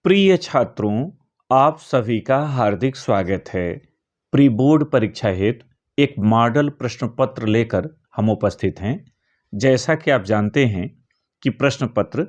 प्रिय छात्रों, आप सभी का हार्दिक स्वागत है। प्री बोर्ड परीक्षा हेतु एक मॉडल प्रश्न पत्र लेकर हम उपस्थित हैं। जैसा कि आप जानते हैं कि प्रश्न पत्र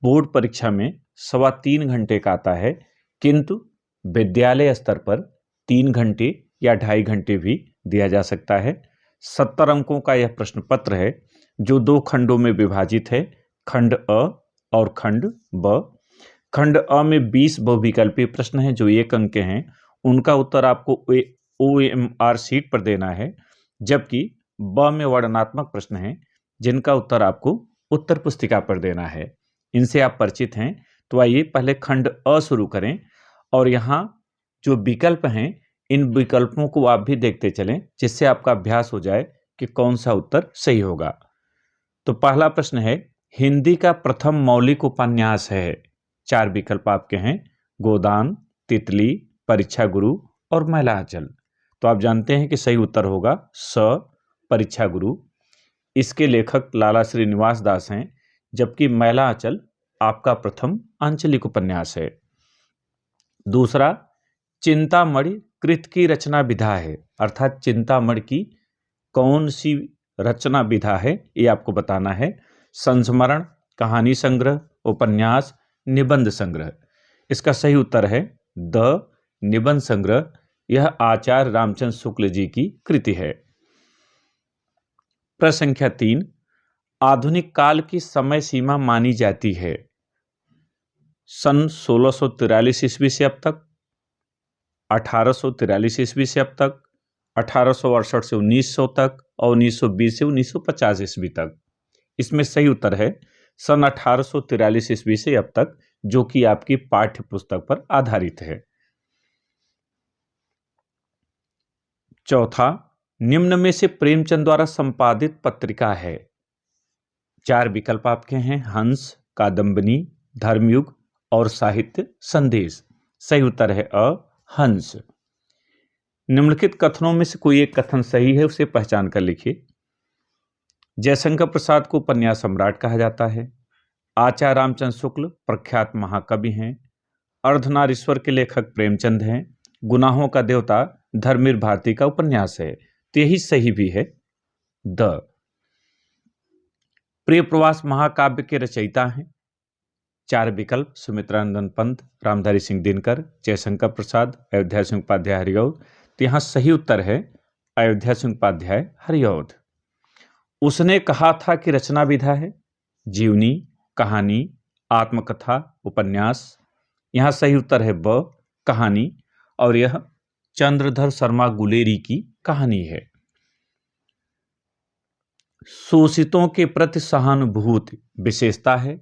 बोर्ड परीक्षा में 3.25 घंटे का आता है, किंतु विद्यालय स्तर पर 3 घंटे या 2.5 घंटे भी दिया जा सकता है। 70 अंकों का यह प्रश्न पत्र है, जो 2 खंडों में विभाजित है, खंड अ और खंड ब। खंड अ में 20 बहुविकल्पीय प्रश्न हैं जो 1 अंक के हैं, उनका उत्तर आपको OMR शीट पर देना है। जबकि ब में वर्णनात्मक प्रश्न हैं जिनका उत्तर आपको उत्तर पुस्तिका पर देना है। इनसे आप परिचित हैं, तो आइए पहले खंड अ शुरू करें और यहाँ जो विकल्प हैं इन विकल्पों को आप भी देखते चलें, जिससे आपका अभ्यास हो जाए कि कौन सा उत्तर सही होगा। तो पहला प्रश्न है, हिंदी का प्रथम मौलिक उपन्यास है। 4 विकल्प आपके हैं, गोदान, तितली, परीक्षा गुरु और महिला आंचल। तो आप जानते हैं कि सही उत्तर होगा स, परीक्षा गुरु। इसके लेखक लाला श्रीनिवास दास हैं, जबकि महिला आंचल आपका प्रथम आंचलिक उपन्यास है। दूसरा, चिंतामणि कृत की रचना विधा है, अर्थात चिंतामणि की कौन सी रचना विधा है ये आपको बताना है। संस्मरण, कहानी संग्रह, उपन्यास, निबंध संग्रह। इसका सही उत्तर है द, निबंध संग्रह। यह आचार्य रामचंद्र शुक्ल जी की कृति है। प्रश्न संख्या 3, आधुनिक काल की समय सीमा मानी जाती है सन 1643 ईस्वी से अब तक, 1843 ईस्वी से अब तक, 1868 से 1900 तक और 1920 से 1950 ईस्वी तक। इसमें सही उत्तर है सन 1843 ईस्वी से अब तक, जो कि आपकी पाठ्य पुस्तक पर आधारित है। चौथा, निम्न में से प्रेमचंद द्वारा संपादित पत्रिका है। 4 विकल्प आपके हैं, हंस, कादंबनी, धर्मयुग और साहित्य संदेश। सही उत्तर है अ, हंस। निम्नलिखित कथनों में से कोई एक कथन सही है, उसे पहचान कर लिखिए। जयशंकर प्रसाद को उपन्यास सम्राट कहा जाता है। आचार्य रामचंद्र शुक्ल प्रख्यात महाकवि हैं। अर्धनारीश्वर के लेखक प्रेमचंद हैं। गुनाहों का देवता धर्मवीर भारती का उपन्यास है, तो यही सही भी है द। प्रिय प्रवास महाकाव्य के रचयिता हैं। 4 विकल्प, सुमित्रानंद पंत, रामधारी सिंह दिनकर, जयशंकर प्रसाद, अयोध्या सिंह उपाध्याय हरिऔध। तो यहाँ सही उत्तर है अयोध्या सिंह उपाध्याय हरिऔध। उसने कहा था कि रचना विधा है जीवनी, कहानी, आत्मकथा, उपन्यास। यहाँ सही उत्तर है ब, कहानी, और यह चंद्रधर शर्मा गुलेरी की कहानी है। शोषितों के प्रति सहानुभूति विशेषता है।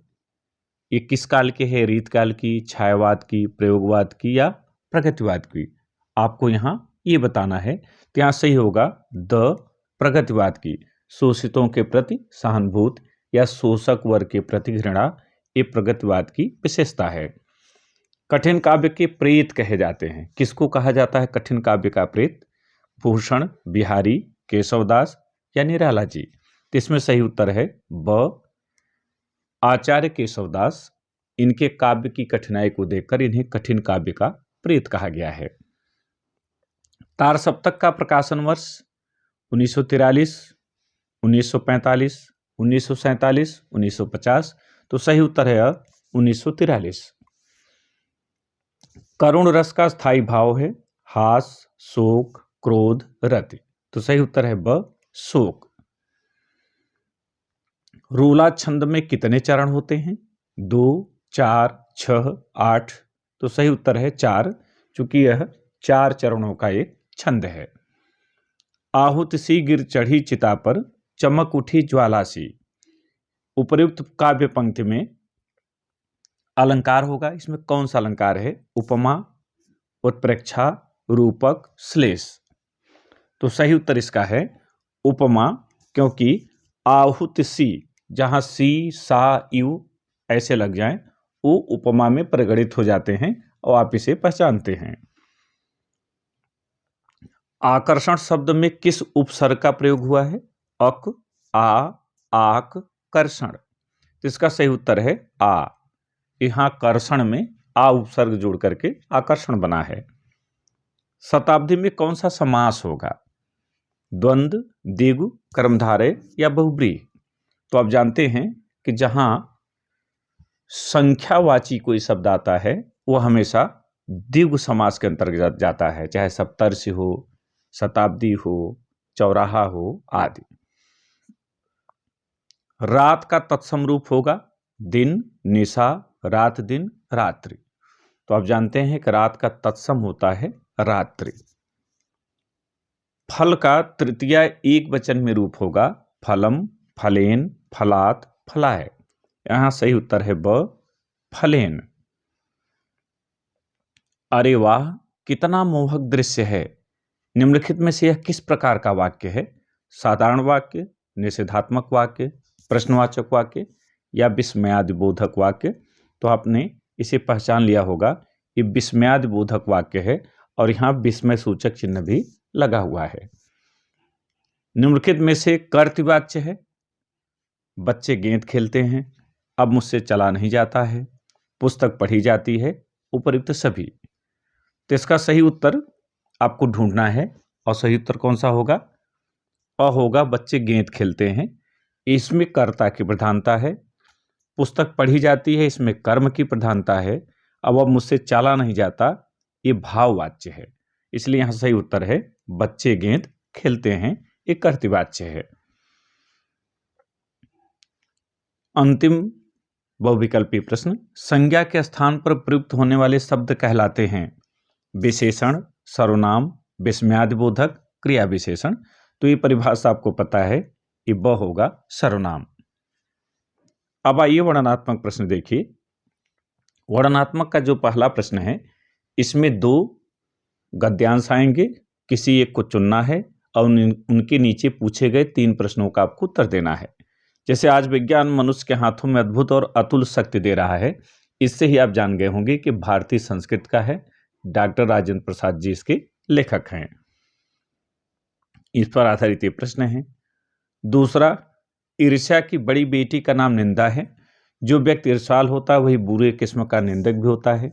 ये किस काल के है, रीतकाल की, छायावाद की, प्रयोगवाद की या प्रगतिवाद की? आपको यहाँ ये बताना है। तो यहाँ सही होगा द, प्रगतिवाद की। शोषितों के प्रति सहानुभूति या शोषक वर्ग के प्रति घृणा, ये प्रगतिवाद की विशेषता है। कठिन काव्य के प्रेत कहे जाते हैं। किसको कहा जाता है कठिन काव्य का प्रेत? भूषण, बिहारी, केशवदास या निराला जी। तो इसमें सही उत्तर है ब, आचार्य केशवदास। इनके काव्य की कठिनाई को देखकर इन्हें कठिन काव्य का प्रेत कहा गया है। तार सप्तक का प्रकाशन वर्ष 1943, 1945, 1947, 1950। तो सही उत्तर है 1943। करुण रस का स्थायी भाव है हास, शोक, क्रोध, रति। तो सही उत्तर है ब, शोक। रूला छंद में कितने चरण होते हैं? 2, 4, 6, 8। तो सही उत्तर है 4, चूंकि यह 4 चरणों का एक छंद है। आहुत सी गिर चढ़ी चिता पर, चमक उठी ज्वाला सी। उपर्युक्त काव्य पंक्ति में अलंकार होगा, इसमें कौन सा अलंकार है? उपमा, उत्प्रेक्षा, रूपक, श्लेष। तो सही उत्तर इसका है उपमा, क्योंकि आहुत सी, जहां सी, सा, यू ऐसे लग जाएं, वो उपमा में परिगणित हो जाते हैं और आप इसे पहचानते हैं। आकर्षण शब्द में किस उपसर्ग का प्रयोग हुआ है? अक, आ, आक, कर्षण। तो इसका सही उत्तर है आ। यहां कर्षण में आ उपसर्ग जोड़ करके आकर्षण बना है। शताब्दी में कौन सा समास होगा? द्वंद्व, द्विगु, कर्मधारय या बहुब्रीहि? तो आप जानते हैं कि जहां संख्यावाची कोई शब्द आता है वो हमेशा द्विगु समास के अंतर्गत जाता है, चाहे सप्तर्षि हो, शताब्दी हो, चौराहा हो आदि। रात का तत्सम रूप होगा दिन, निशा, रात, दिन, रात्रि। तो आप जानते हैं कि रात का तत्सम होता है रात्रि। फल का तृतीया एक वचन में रूप होगा फलम, फलेन, फलात, फलाय। यहां सही उत्तर है ब, फलेन। अरे वाह, कितना मोहक दृश्य है। निम्नलिखित में से यह किस प्रकार का वाक्य है? साधारण वाक्य, निषेधात्मक वाक्य, प्रश्नवाचक वाक्य या विस्मयादिबोधक वाक्य? तो आपने इसे पहचान लिया होगा, ये विस्मयादिबोधक वाक्य है और यहां विस्मय सूचक चिन्ह भी लगा हुआ है। निम्नलिखित में से कर्तृवाच्य है। बच्चे गेंद खेलते हैं, अब मुझसे चला नहीं जाता है, पुस्तक पढ़ी जाती है, उपयुक्त सभी। तो इसका सही उत्तर आपको ढूंढना है और सही उत्तर कौन सा होगा? अ होगा, बच्चे गेंद खेलते हैं। इसमें कर्ता की प्रधानता है। पुस्तक पढ़ी जाती है, इसमें कर्म की प्रधानता है। अब मुझसे चला नहीं जाता, ये भाववाच्य है, इसलिए यहां सही उत्तर है बच्चे गेंद खेलते हैं, ये कर्तृवाच्य है। अंतिम बहुविकल्पी प्रश्न, संज्ञा के स्थान पर प्रयुक्त होने वाले शब्द कहलाते हैं विशेषण, सर्वनाम, विस्मयादिबोधक, क्रिया विशेषण। तो ये परिभाषा आपको पता है, ये ब होगा सर्वनाम। अब आइए वर्णनात्मक प्रश्न देखिए। वर्णनात्मक का जो पहला प्रश्न है, इसमें दो गद्यांश आएंगे, किसी एक को चुनना है और उनके नीचे पूछे गए 3 प्रश्नों का आपको उत्तर देना है। जैसे आज विज्ञान मनुष्य के हाथों में अद्भुत और अतुल शक्ति दे रहा है, इससे ही आप जान गए होंगे कि भारतीय संस्कृत का है। डॉक्टर राजेंद्र प्रसाद जी इसके लेखक हैं। इस पर आधारित ये प्रश्न है। दूसरा, ईर्ष्या की बड़ी बेटी का नाम निंदा है। जो व्यक्ति ईर्ष्याल होता है वही बुरे किस्म का निंदक भी होता है।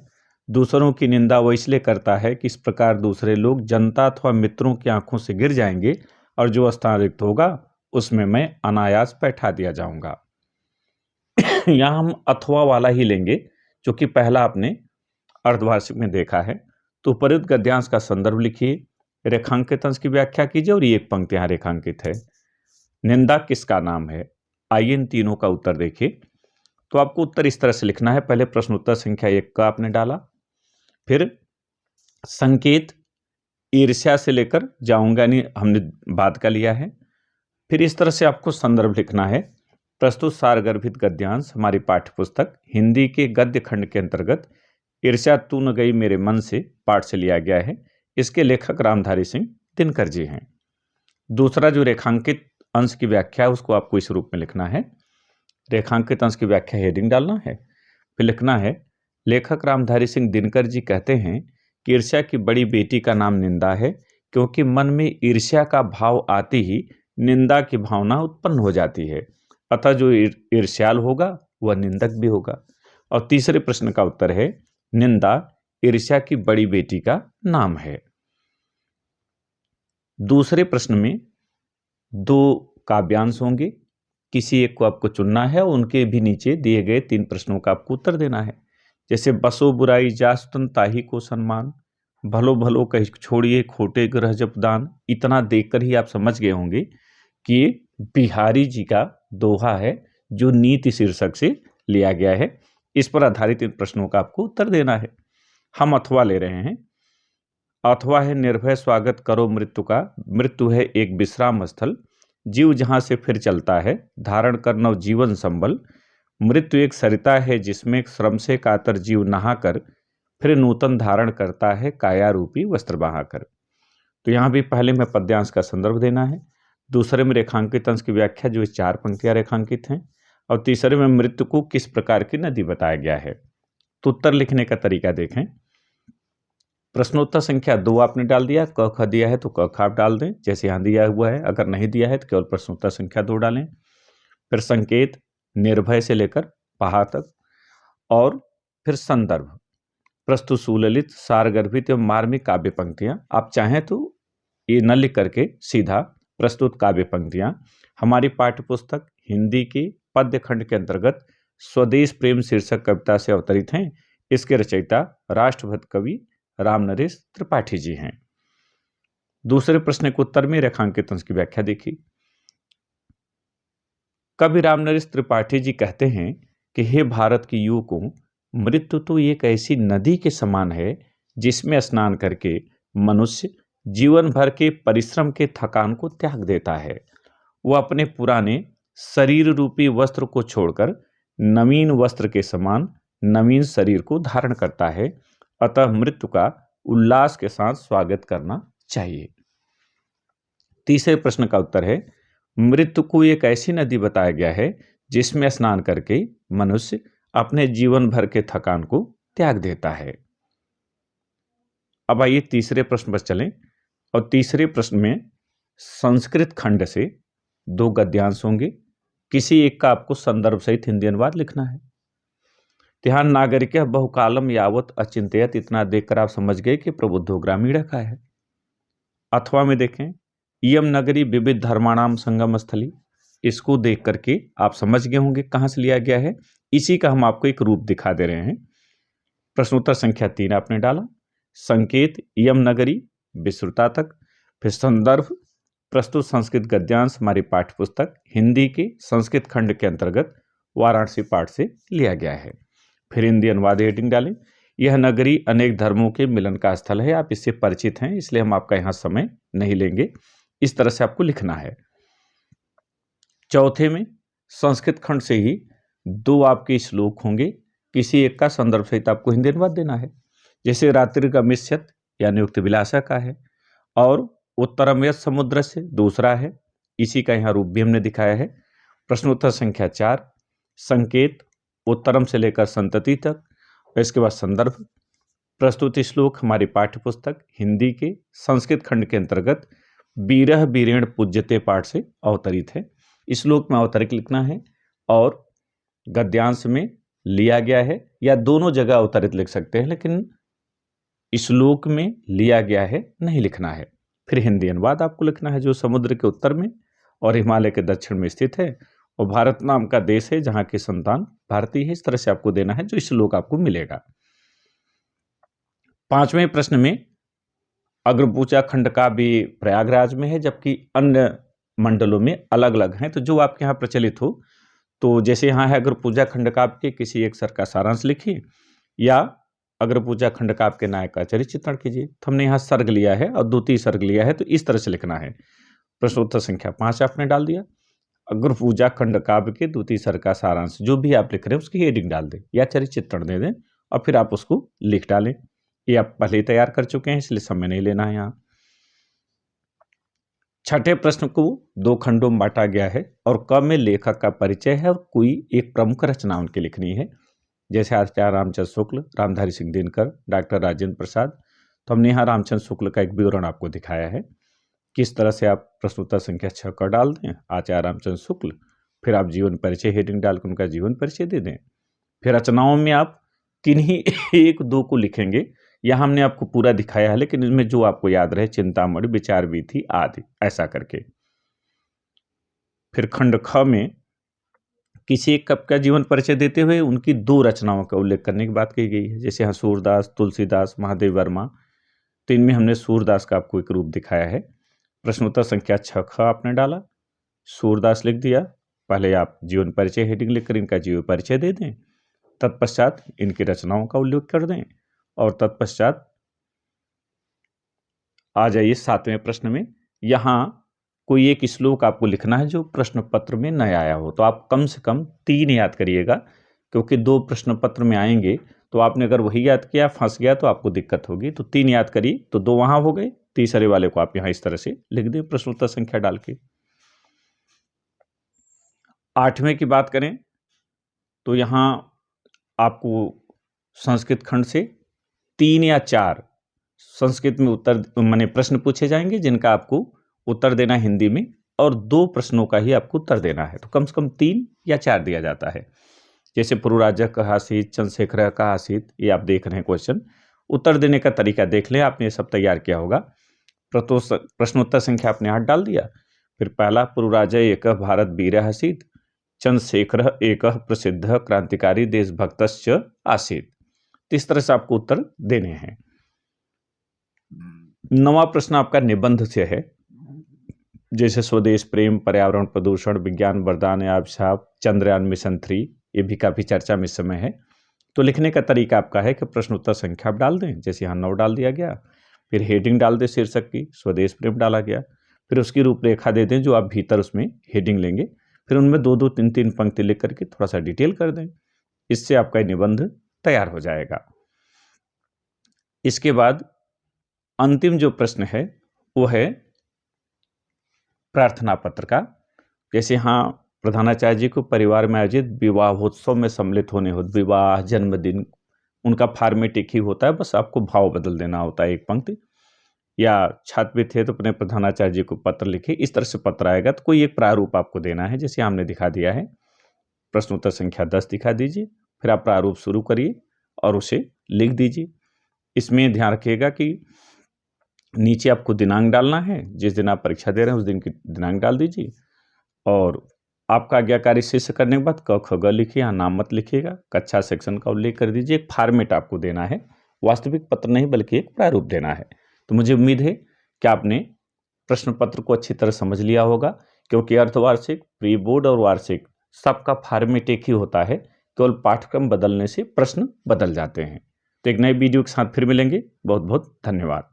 दूसरों की निंदा वो इसलिए करता है कि इस प्रकार दूसरे लोग जनता अथवा मित्रों की आंखों से गिर जाएंगे और जो स्थान रिक्त होगा उसमें मैं अनायास बैठा दिया जाऊंगा। यहां हम अथवा वाला ही लेंगे, जो कि पहला आपने अर्धवार्षिक में देखा है। तो उपरोक्त गद्यांश का संदर्भ लिखिए, रेखांकित अंश की व्याख्या कीजिए और ये एक पंक्ति यहां रेखांकित है। निंदा किसका नाम है? आइए इन तीनों का उत्तर देखिए। तो आपको उत्तर इस तरह से लिखना है। पहले प्रश्न उत्तर संख्या 1 का आपने डाला, फिर संकेत ईर्ष्या से लेकर जाऊंगा, यानी हमने बात का लिया है। फिर इस तरह से आपको संदर्भ लिखना है। प्रस्तुत सारगर्भित गद्यांश हमारी पाठ्यपुस्तक हिंदी के गद्य खंड के अंतर्गत ईर्ष्या तू न गई मेरे मन से पाठ से लिया गया है। इसके लेखक रामधारी सिंह दिनकर जी हैं। दूसरा जो रेखांकित अंश की व्याख्या है उसको आपको इस रूप में लिखना है। रेखांकित अंश की व्याख्या हेडिंग डालना है, फिर लिखना है लेखक रामधारी सिंह दिनकर जी कहते हैं कि ईर्ष्या की बड़ी बेटी का नाम निंदा है, क्योंकि मन में ईर्ष्या का भाव आते ही निंदा की भावना उत्पन्न हो जाती है। अतः जो ईर्ष्याल होगा वह निंदक भी होगा। और तीसरे प्रश्न का उत्तर है निंदा ईर्ष्या की बड़ी बेटी का नाम है। दूसरे प्रश्न में 2 काव्यांश होंगे, किसी एक को आपको चुनना है और उनके भी नीचे दिए गए 3 प्रश्नों का आपको उत्तर देना है। जैसे बसो बुराई जास्तन ताही को सम्मान, भलो भलो कह छोड़िए खोटे ग्रह जपदान। इतना देखकर ही आप समझ गए होंगे कि ये बिहारी जी का दोहा है, जो नीति शीर्षक से लिया गया है। इस पर आधारित इन प्रश्नों का आपको उत्तर देना है। हम अथवा ले रहे हैं। अथवा है निर्भय स्वागत करो मृत्यु का, मृत्यु है एक विश्राम स्थल, जीव जहां से फिर चलता है धारण कर नव जीवन संबल। मृत्यु एक सरिता है जिसमें श्रम से कातर जीव नहाकर फिर नूतन धारण करता है काया रूपी वस्त्र बहाकर। तो यहाँ भी पहले में पद्यांश का संदर्भ देना है, दूसरे में रेखांकित अंश की व्याख्या जो 4 पंक्तियां रेखांकित हैं, और तीसरे में मृत्यु को किस प्रकार की नदी बताया गया है। तो उत्तर लिखने का तरीका देखें। प्रश्नोत्तर संख्या 2 आपने डाल दिया, क ख दिया है तो क ख आप डाल दें जैसे यहाँ दिया हुआ है। अगर नहीं दिया है तो केवल प्रश्नोत्तर संख्या 2 डालें। फिर संकेत निर्भय से लेकर पहा तक, और फिर संदर्भ प्रस्तुत सुललित सारगर्भित एवं मार्मिक काव्य पंक्तियां। आप चाहें तो ये न लिख करके सीधा प्रस्तुत काव्य पंक्तियां हमारी पाठ्य पुस्तक हिंदी के पद्य खंड के अंतर्गत स्वदेश प्रेम शीर्षक कविता से अवतरित हैं। इसके रचयिता राष्ट्रभक्त कवि रामनरेश त्रिपाठी जी हैं। दूसरे प्रश्न के उत्तर में रेखांकित अंश की व्याख्या देखिए। कवि रामनरेश त्रिपाठी जी कहते हैं कि हे भारत के युवकों, मृत्यु तो एक ऐसी नदी के समान है जिसमें स्नान करके मनुष्य जीवन भर के परिश्रम के थकान को त्याग देता है। वह अपने पुराने शरीर रूपी वस्त्र को छोड़कर नवीन वस्त्र के समान नवीन शरीर को धारण करता है। अतः मृत्यु का उल्लास के साथ स्वागत करना चाहिए। तीसरे प्रश्न का उत्तर है, मृत्यु को एक ऐसी नदी बताया गया है जिसमें स्नान करके मनुष्य अपने जीवन भर के थकान को त्याग देता है। अब आइए तीसरे प्रश्न पर चलें और तीसरे प्रश्न में संस्कृत खंड से 2 गद्यांश होंगे। किसी एक का आपको संदर्भ सहित हिंदी अनुवाद लिखना है। ध्यान नागरिक बहुकालम यावत अचिंत्यत, इतना देखकर आप समझ गए कि प्रबुद्धो ग्रामीण का है। अथवा में देखें, इयम नगरी विविध धर्माणाम संगम स्थली, इसको देख करके आप समझ गए होंगे कहां से लिया गया है। इसी का हम आपको एक रूप दिखा दे रहे हैं। प्रश्नोत्तर संख्या 3 आपने डाला। संकेत इयम नगरी विश्रुता तक, फिर संदर्भ प्रस्तुत संस्कृत गद्यांश हमारी पाठ्य पुस्तक हिंदी के संस्कृत खंड के अंतर्गत वाराणसी पाठ से लिया गया है। फिर हिंदी अनुवाद हेडिंग डालें। यह नगरी अनेक धर्मों के मिलन का स्थल है। आप इससे परिचित हैं, इसलिए हम आपका यहां समय नहीं लेंगे। इस तरह से आपको लिखना है। चौथे में संस्कृत खंड से ही 2 आपके श्लोक होंगे। किसी एक का संदर्भ सहित आपको हिंदी अनुवाद देना है। जैसे रात्रि का मिश्यत यानी उक्त विलासा का है, और उत्तरम यत् समुद्र से दूसरा है। इसी का यहाँ रूप भी हमने दिखाया है। प्रश्नोत्तर संख्या 4 संकेत उत्तरम से लेकर संतति तक, इसके बाद संदर्भ प्रस्तुत श्लोक हमारी पाठ्य पुस्तक हिंदी के संस्कृत खंड के अंतर्गत बीरह बीरेण पूज्यते पाठ से अवतरित है। इस श्लोक में अवतरित लिखना है और गद्यांश में लिया गया है, या दोनों जगह अवतरित लिख सकते हैं, लेकिन श्लोक में लिया गया है नहीं लिखना है। फिर हिंदी अनुवाद आपको लिखना है, जो समुद्र के उत्तर में और हिमालय के दक्षिण में स्थित है और भारत नाम का देश है जहां की संतान भारतीय है। इस तरह से आपको देना है, जो श्लोक आपको मिलेगा। 5वें प्रश्न में अग्रपूजा खंड का भी प्रयागराज में है, जबकि अन्य मंडलों में अलग अलग हैं। तो जो आपके यहाँ प्रचलित हो, तो जैसे यहाँ है अग्रपूजा खंड का आपके किसी एक सर का सारांश लिखिए, या अग्रपूजा खंड का आपके नायक का चरित्र चित्रण कीजिए। तो हमने यहाँ सर्ग लिया है और द्वितीय सर्ग लिया है, तो इस तरह से लिखना है। प्रश्नोत्तर संख्या 5 आपने डाल दिया। अग्रपूजा खंड काव्य के द्वितीय सर्ग का सारांश जो भी आप लिख रहे हैं उसकी हेडिंग डाल दें या चरित्र चित्रण दे दें, और फिर आप उसको लिख डालें। ये आप पहले ही तैयार कर चुके हैं, इसलिए समय नहीं लेना है यहाँ। 6ठे प्रश्न को 2 खंडों में बांटा गया है और क में लेखक का परिचय है और कोई एक प्रमुख रचना उनकी लिखनी है। जैसे आचार्य रामचंद्र शुक्ल, रामधारी सिंह दिनकर, डॉक्टर राजेंद्र प्रसाद। तो हमने यहाँ रामचंद्र शुक्ल का एक विवरण आपको दिखाया है, किस तरह से आप प्रश्नोत्तर संख्या 6 का डाल दें, आचार्य रामचंद्र शुक्ल, फिर आप जीवन परिचय हेडिंग डालकर उनका जीवन परिचय दे दें। फिर रचनाओं में आप किन्हीं 1-2 को लिखेंगे। यहाँ हमने आपको पूरा दिखाया है, लेकिन इसमें जो आपको याद रहे, चिंतामणि, विचार वीथी आदि, ऐसा करके। फिर खंड ख में किसी एक कवि का जीवन परिचय देते हुए उनकी 2 रचनाओं का उल्लेख करने की बात की गई है। जैसे यहाँ सूरदास, तुलसीदास, महादेव वर्मा। तो इनमें हमने सूरदास का आपको एक रूप दिखाया है। प्रश्नोत्तर संख्या 6 ख आपने डाला, सूरदास लिख दिया। पहले आप जीवन परिचय हेडिंग लिखकर इनका जीवन परिचय दे दें, तत्पश्चात इनकी रचनाओं का उल्लेख कर दें, और तत्पश्चात आ जाइए 7वें प्रश्न में। यहाँ कोई एक श्लोक आपको लिखना है जो प्रश्न पत्र में न आया हो। तो आप कम से कम 3 याद करिएगा, क्योंकि 2 प्रश्न पत्र में आएंगे, तो आपने अगर वही याद किया, फंस गया तो आपको दिक्कत होगी। तो 3 याद करिए, तो 2 वहां हो गए, तीसरे वाले को आप यहाँ इस तरह से लिख दें प्रश्नोत्तर संख्या डाल के। 8वें की बात करें तो यहाँ आपको संस्कृत खंड से 3 या 4 संस्कृत में उत्तर माने प्रश्न पूछे जाएंगे, जिनका आपको उत्तर देना हिंदी में, और 2 प्रश्नों का ही आपको उत्तर देना है। तो कम से कम 3 या 4 दिया जाता है। जैसे पुरुराजा कहाँ आसीत, चंद्रशेखर कहाँ आसीत, ये आप देख रहे हैं क्वेश्चन। उत्तर देने का तरीका देख लें, आपने ये सब तैयार किया होगा। प्रश्नोत्तर संख्या आपने 8 डाल दिया। फिर पहला, पुरुराजा एक भारत वीर आसीत, चंद्रशेखर एक प्रसिद्ध क्रांतिकारी देशभक्तश्च आसीत। इस तरह से आपको उत्तर देने हैं। 9वां प्रश्न आपका निबंध से है, जैसे स्वदेश प्रेम, पर्यावरण प्रदूषण, विज्ञान वरदान अभिशाप, चंद्रयान मिशन 3, ये भी काफी चर्चा में इस समय है। तो लिखने का तरीका आपका है कि प्रश्नोत्तर संख्या आप डाल दें, जैसे यहाँ 9 डाल दिया गया। फिर हेडिंग डाल दें शीर्षक की, स्वदेश प्रेम डाला गया। फिर उसकी रूपरेखा दे दें जो आप भीतर उसमें हेडिंग लेंगे। फिर उनमें 2-2, 3-3 पंक्ति लिख करके थोड़ा सा डिटेल कर दें। इससे आपका निबंध तैयार हो जाएगा। इसके बाद अंतिम जो प्रश्न है वो है प्रार्थना पत्र का। जैसे हाँ, प्रधानाचार्य जी को परिवार में आयोजित विवाहोत्सव में सम्मिलित होने हो, विवाह, जन्मदिन, उनका फॉर्मेट एक ही होता है, बस आपको भाव बदल देना होता है एक पंक्ति। या छात्र थे तो अपने प्रधानाचार्य जी को पत्र लिखे, इस तरह से पत्र आएगा तो कोई एक प्रारूप आपको देना है, जैसे हमने दिखा दिया है। प्रश्नोत्तर संख्या 10 दिखा दीजिए, फिर आप प्रारूप शुरू करिए और उसे लिख दीजिए। इसमें ध्यान रखिएगा कि नीचे आपको दिनांक डालना है, जिस दिन आप परीक्षा दे रहे हैं उस दिन की दिनांक डाल दीजिए। और आपका आज्ञाकारी शिष्य करने के बाद क ख ग लिखिए, यहाँ नाम मत लिखिएगा, कक्षा सेक्शन का उल्लेख कर दीजिए। एक फॉर्मेट आपको देना है, वास्तविक पत्र नहीं बल्कि एक प्रारूप देना है। तो मुझे उम्मीद है कि आपने प्रश्न पत्र को अच्छी तरह समझ लिया होगा, क्योंकि अर्धवार्षिक, प्री बोर्ड और वार्षिक सबका फॉर्मेट एक ही होता है, केवल पाठ्यक्रम बदलने से प्रश्न बदल जाते हैं। तो एक नए वीडियो के साथ फिर मिलेंगे। बहुत बहुत धन्यवाद।